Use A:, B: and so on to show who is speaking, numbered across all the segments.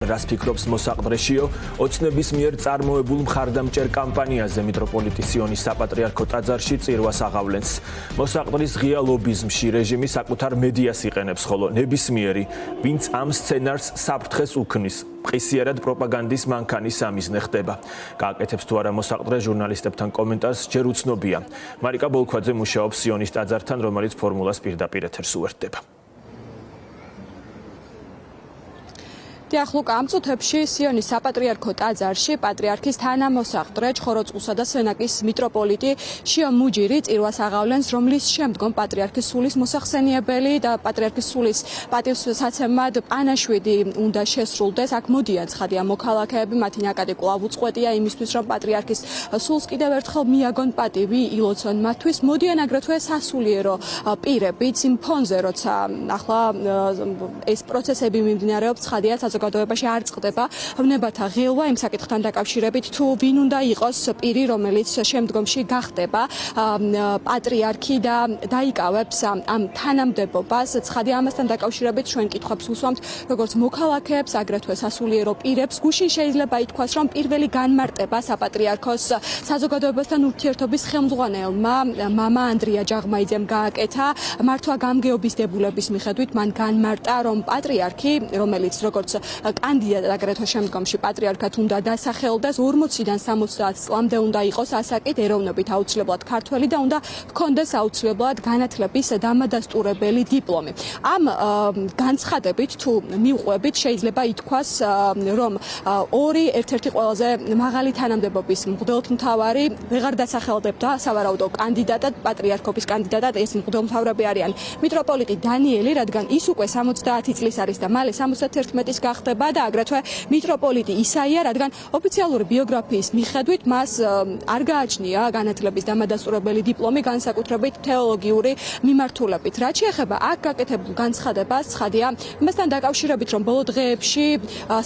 A: რას ფიქრობს მოსაყდრეშიო, ოცნების მიერ წარმოებულ მხარდამჭერ კამპანიაზე მიტროპოლიტი სიონის საპატრიარქო ტაძარში წირვას აღავლენს. მოსაყდრის ღია ლობიზმში რეჟიმი საკუთარ მედიას იყენებს, ხოლო ნებისმიერი, ვინც ამ სცენარს საფრთხეს უქმნის, მყისიერად პროპაგანდის მანქანის სამიზნე ხდება. გააკეთებს თუ არა მოსაყდრე ჟურნალისტებთან კომენტარს ჯერ უცნობია. მარიკა ბოლქვაძე მუშაობს სიონის ტაძართან, რომელიც ფორმულას პირდაპირ ეთერს უერთდება.
B: დიახ, ამ წუთებში სიონის საპატრიარქო ტაძარში პატრიარქის თანამოსაყდრე ჩხოროწყუსა და სენაკის მიტროპოლიტი შიო მუჯირი წირვას აღავლენს, რომლის შემდგომ პატრიარქის სულის მოსახსენიებელი და პატრიარქის სულის პატივსაცემად პანაშვიდი უნდა შესრულდეს. აქ მოდიან ცხადია მოქალაქეები, მათი ნაკადი კვლავ უწყვეტია იმისთვის, რომ პატრიარქის სულს კიდევ ერთხელ მიაგონ პატივი ილოცონ მათთვის. მოდიან აგრეთვე სასულიერო პირებიც იმ ფონზე, როცა ახლა ეს პროცესები მიმდინარეობს, ცხადია საზოგადოებაში არ წყდება ვნებათა ღილვა იმ საკითხთან დაკავშირებით, თუ ვინ უნდა იყოს პირი, რომელიც შემდგომში გახდება პატრიარქი და დაიკავებს ამ თანამდებობას. ცხადია ამასთან დაკავშირებით ჩვენ კითხვებს უსვამთ როგორც მოქალაქეებს, აგრეთვე სასულიერო პირებს. გუშინ შეიძლება ითქვას, რომ პირველი განმარტება საპატრიარქოს საზოგადოებასთან ურთიერთობის ხელმძღვანელმა მამა ანდრია ჯაღმაიძემ გააკეთა. მართვა გამგეობის დებულების მიხედვით მან განმარტა, რომ პატრიარქი, რომელიც როგორც კანდიდატად აგრეთვე შემდგომში პატრიარქად უნდა დასახელდეს, 40-დან 70 წლამდე უნდა იყოს ასაკით, ეროვნებით აუცილებლად ქართველი და უნდა ჰქონდეს აუცილებლად განათლების დამადასტურებელი დიპლომი. ამ განცხადებით თუ მივყვებით, შეიძლება ითქვას, რომ ორი ერთ-ერთი ყველაზე მაღალი თანამდებობის მღვდელმთავარი ვეღარ დასახელდებდა სავარაუდო კანდიდატად, პატრიარქობის კანდიდატად. ეს მღვდელმთავრები არიან მიტროპოლიტი დანიელი, რადგან ის უკვე 70 წლის არის და მალე 71-ის გახდება და აგრეთვე მიტროპოლიტი ისაია, რადგან ოფიციალური ბიოგრაფიის მიხედვით მას არ გააჩნია განათლების დამადასტურებელი დიპლომი, განსაკუთრებით თეოლოგიური მიმართულებით. რაც შეეხება აქ გაკეთებულ განცხადებას, ცხადია იმასთან დაკავშირებით, რომ ბოლო დღეებში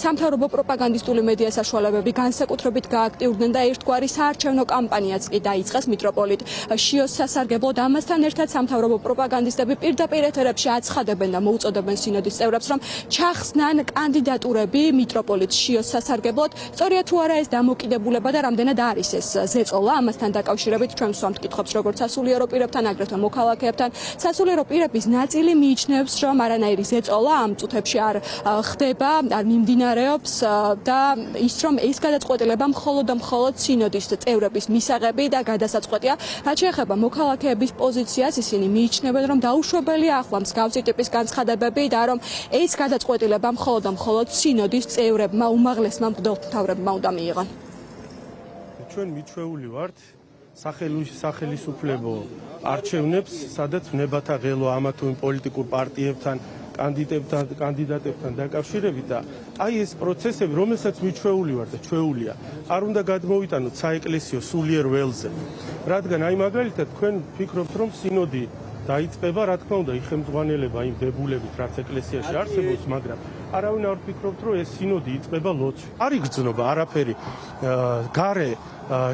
B: სამთავრობო პროპაგანდისტული მედია საშუალებები განსაკუთრებით გააქტიურდნენ და ერთგვარი საარჩევნო კამპანიაც კი დაიწყეს მიტროპოლიტ შიოს სასარგებლოდ. ამასთან ერთად სამთავრობო პროპაგანდისტები პირდაპირ ეთერებში აცხადებენ და მოუწოდებენ სინოდის წევრებს, რომ ჩახსნან კანდიდატურები მიტროპოლიტ შიოს სასარგებლოდ. სწორია თუ არა ეს დამოკიდებულება და რამდენად არის ეს ზეწოლა. ამასთან დაკავშირებით ჩვენ ვსვამთ კითხვებს როგორც სასულიერო პირებთან, აგრეთვე მოქალაქეებთან. სასულიერო პირების ნაწილი მიიჩნევს, რომ არანაირი ზეწოლა ამ წუთებში არ ხდება, არ მიმდინარეობს და ის რომ ეს გადაწყვეტილება მხოლოდ და მხოლოდ სინოდის წევრების მისაღები და გადასაწყვეტია. რაც შეეხება მოქალაქეების პოზიციას, ისინი მიიჩნევენ, რომ დაუშვებელია ახლა მსგავსი ტიპის განცხადებები და რომ ეს გადაწყვეტილება მხოლოდ და მხოლოდ სინოდის წევრებმა, უმაღლესმა მღვდელმთავრებმა უნდა მიიღონ.
C: ჩვენ მიჩვეული ვართ სახელისუფლებო არჩევნებს, სადაც ვნებათა ღელვა ამა თუ იმ პოლიტიკურ პარტიებთან, კანდიდატებთან დაკავშირებით და აი ეს პროცესები, რომელსაც მიჩვეული ვართ და ჩვეულია, არ უნდა გადმოვიტანოთ საეკლესიო სულიერ ველზე. რადგან აი მაგალითად თქვენ ფიქრობთ, რომ სინოდი დაიწყება, რა თქმა უნდა, იხელმძღვანელება იმ დებულებით, რაც ეკლესიაში არსებობს, მაგრამ არავინ არ ფიქრობთ, რომ ეს სინოდი იწყება ლოცვით. არ იგრძნობა არაფერი გარე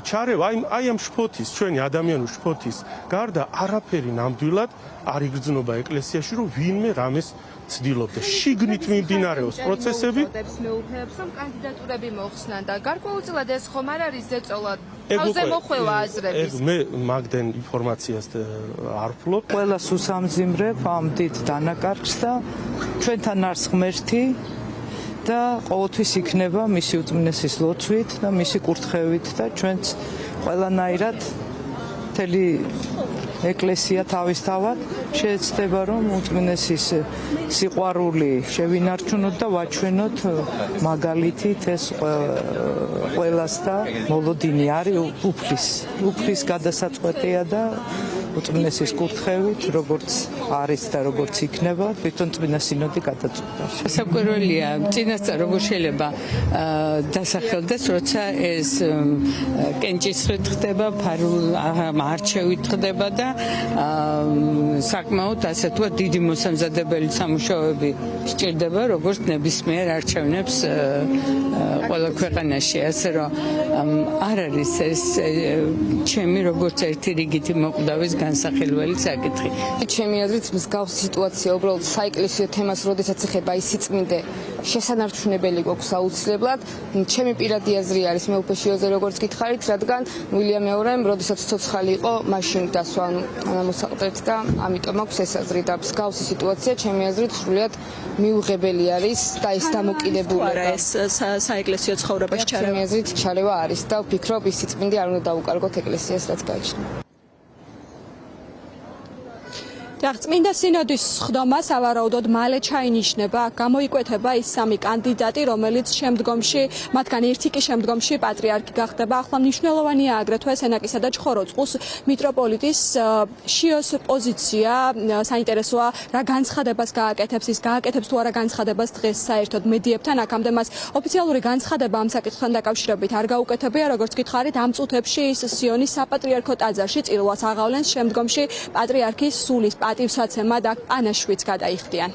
C: ჩარევა, აი ამ შფოთის, ჩვენი ადამიანური შფოთის გარდა არაფერი ნამდვილად არ იგრძნობა ეკლესიაში, რომ ვინმე რამეს ცდილობდა. შიგნით მიმდინარეობს პროცესები.
D: მეუფეებს, რომ კანდიდატურები მოხსნან და გარკვეულწილად ეს ხომ არ არის ზეწოლა. თავზე მოხვევა აზრების.
C: მე მაგდენ ინფორმაციას არ ვფლობ.
E: ყველას უსამძიმრებ ამ დიდ დანაკარგს და ჩვენთან არის ღმერთი და ყოველთვის იქნება მისი უწმინდესის ლოცვით და მისი კურთხევით და ჩვენც ყველანაირად მთელი ეკლესია თავისთავად შეეცდება, რომ უწმინდესის სიყვარული შევინარჩუნოთ და ვაჩვენოთ მაგალითით ეს ყველას და მოლოდინი არის უფლის გადასაწყვეტია და უწმინდესის კურთხევით, როგორც არის და როგორც იქნება, თვითონ წმინდა სინოდი გადაწყვეტა.
F: საკვირველია, წინასწარ როგორ შეიძლება დასახელდეს, როცა ეს კენჭისყრით ხდება, არჩევით ხდება და საკმაოდ ასე თქვა დიდი მოსამზადებელი სამუშაოები სჭირდება, როგორც ნებისმიერ არჩევნებს ყველა ქვეყანაში, ასე რომ არ არის ეს ჩემი როგორც ერთი რიგითი მოკვდავის განსახილველი საკითხი.
D: ჩემი აზრით მსგავსი სიტუაცია უბრალოდ საეკლესიო თემას, როდესაც ეხება ის სიწმინდე
G: შესანარჩუნებელი გვაქვს აუცილებლად. ჩემი პირადი აზრი არის მე უფეში ოზე როგორც გითხარით, რადგან უილიამ მეორემ, როდესაც ცოცხალი იყო, მაშინ დასვა თანამოსაყდრეთ და ამიტომ აქვს ეს აზრი და მსგავსი სიტუაცია ჩემი აზრით სრულიად მიუღებელი არის და ეს დამოკიდებულია
B: ეს საეკლესიო ცხოვრებაში ჩარევა.
G: ჩემი აზრით ჩარევა არის და ვფიქრობ ის სიწმინდე არ უნდა დაუკარგოთ ეკლესიას რაც გააჩნია.
B: წმინდა სინოდის სხდომა სავარაუდოდ მალე ჩაინიშნება, გამოიკვეთება ის სამი კანდიდატი, რომელიც შემდგომში, მათგან ერთი კი შემდგომში პატრიარქი გახდება. ახლა მნიშვნელოვანია აგრეთვე სენაკისა და ჩხოროწყუს მიტროპოლიტის შიოს პოზიცია. საინტერესოა, რა განცხადებას გააკეთებს, ის გააკეთებს თუ არა განცხადებას დღეს საერთოდ მედიებთან. აქამდე მას ოფიციალური განცხადება ამ საკითხთან დაკავშირებით არ გაუკეთებია, როგორც გითხარით, ამ წუთებში ის სიონის საპატრიარქო ტაძარში წირვას აღავლენს, შემდგომში პატრიარქის სულის პატივსაცემად ანაშვიდს გადაიხდიან.